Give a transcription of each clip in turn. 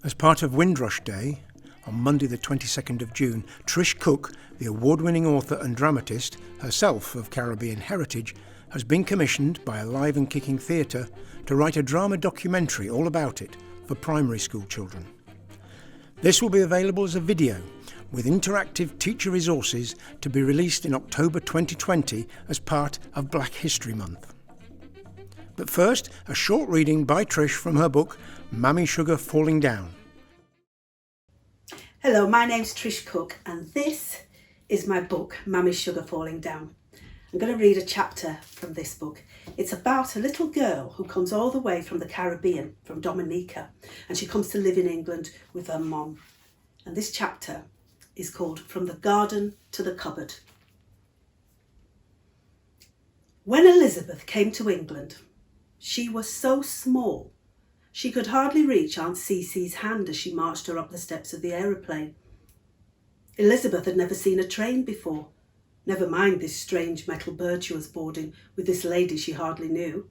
As part of Windrush Day, on Monday the 22nd of June, Trish Cooke, the award-winning author and dramatist, herself of Caribbean heritage, has been commissioned by Alive Kicking Theatre to write a drama documentary all about it for primary school children. This will be available as a video with interactive teacher resources to be released in October 2020 as part of Black History Month. But first, a short reading by Trish from her book, Mammy Sugar Falling Down. Hello, my name's Trish Cooke and this is my book, Mammy Sugar Falling Down. I'm going to read a chapter from this book. It's about a little girl who comes all the way from the Caribbean, from Dominican, and she comes to live in England with her mom. And this chapter is called From the Garden to the Cupboard. When Elizabeth came to England, she was so small she could hardly reach Aunt Cece's hand as she marched her up the steps of the aeroplane. Elizabeth had never seen a train before, never mind this strange metal bird she was boarding with this lady she hardly knew.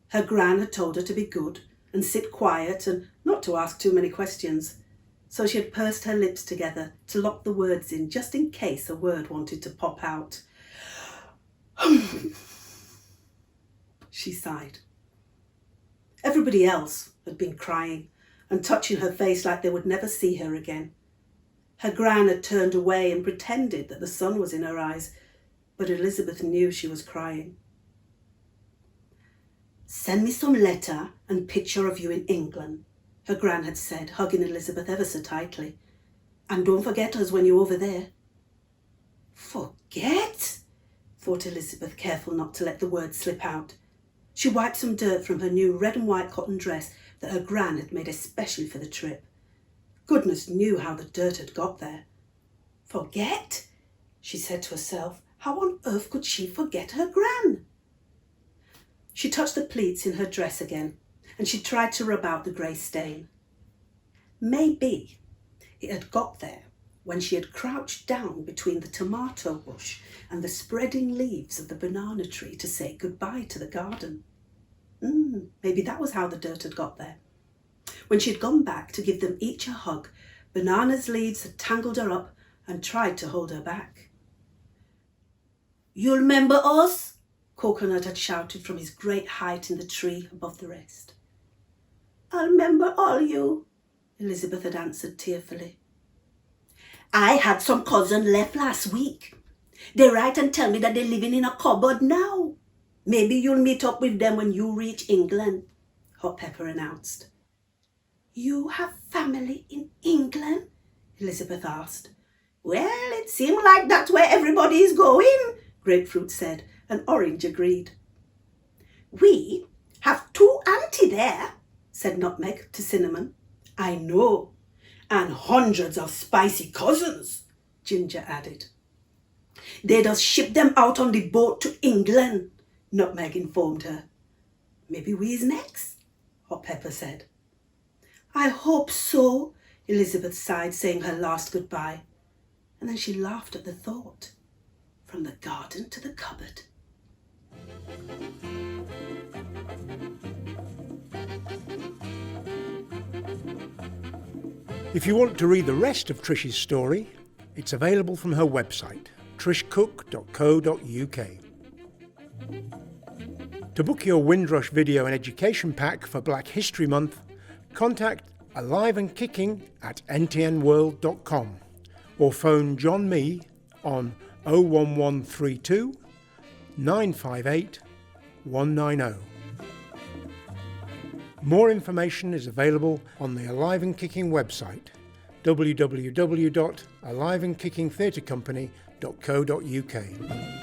Her gran had told her to be good and sit quiet and not to ask too many questions, so she had pursed her lips together to lock the words in just in case a word wanted to pop out. She sighed. Everybody else had been crying and touching her face like they would never see her again. Her gran had turned away and pretended that the sun was in her eyes, but Elizabeth knew she was crying. "Send me some letter and picture of you in England," her gran had said, hugging Elizabeth ever so tightly. "And don't forget us when you're over there." "Forget?" thought Elizabeth, careful not to let the word slip out. She wiped some dirt from her new red and white cotton dress that her gran had made especially for the trip. Goodness knew how the dirt had got there. Forget? She said to herself. How on earth could she forget her gran? She touched the pleats in her dress again, and she tried to rub out the grey stain. Maybe it had got there when she had crouched down between the tomato bush and the spreading leaves of the banana tree to say goodbye to the garden. Maybe that was how the dirt had got there. When she had gone back to give them each a hug, Banana's leaves had tangled her up and tried to hold her back. "You remember us?" Coconut had shouted from his great height in the tree above the rest. "I remember all you," Elizabeth had answered tearfully. "I had some cousin left last week. They write and tell me that they're living in a cupboard now. Maybe you'll meet up with them when you reach England," Hot Pepper announced. "You have family in England?" Elizabeth asked. "Well, it seems like that's where everybody is going," Grapefruit said, and Orange agreed. "We have 2 auntie there," said Nutmeg to Cinnamon. "I know, and hundreds of spicy cousins," Ginger added. "They just ship them out on the boat to England," Nutmeg informed her. "Maybe we's next," Hot Pepper said. "I hope so," Elizabeth sighed, saying her last goodbye. And then she laughed at the thought. From the garden to the cupboard. If you want to read the rest of Trish's story, it's available from her website, trishcooke.co.uk. To book your Windrush video and education pack for Black History Month, contact aliveandkicking@ntnworld.com or phone John Mee on 01132 958 190. More information is available on the Alive and Kicking website, www.aliveandkickingtheatrecompany.co.uk.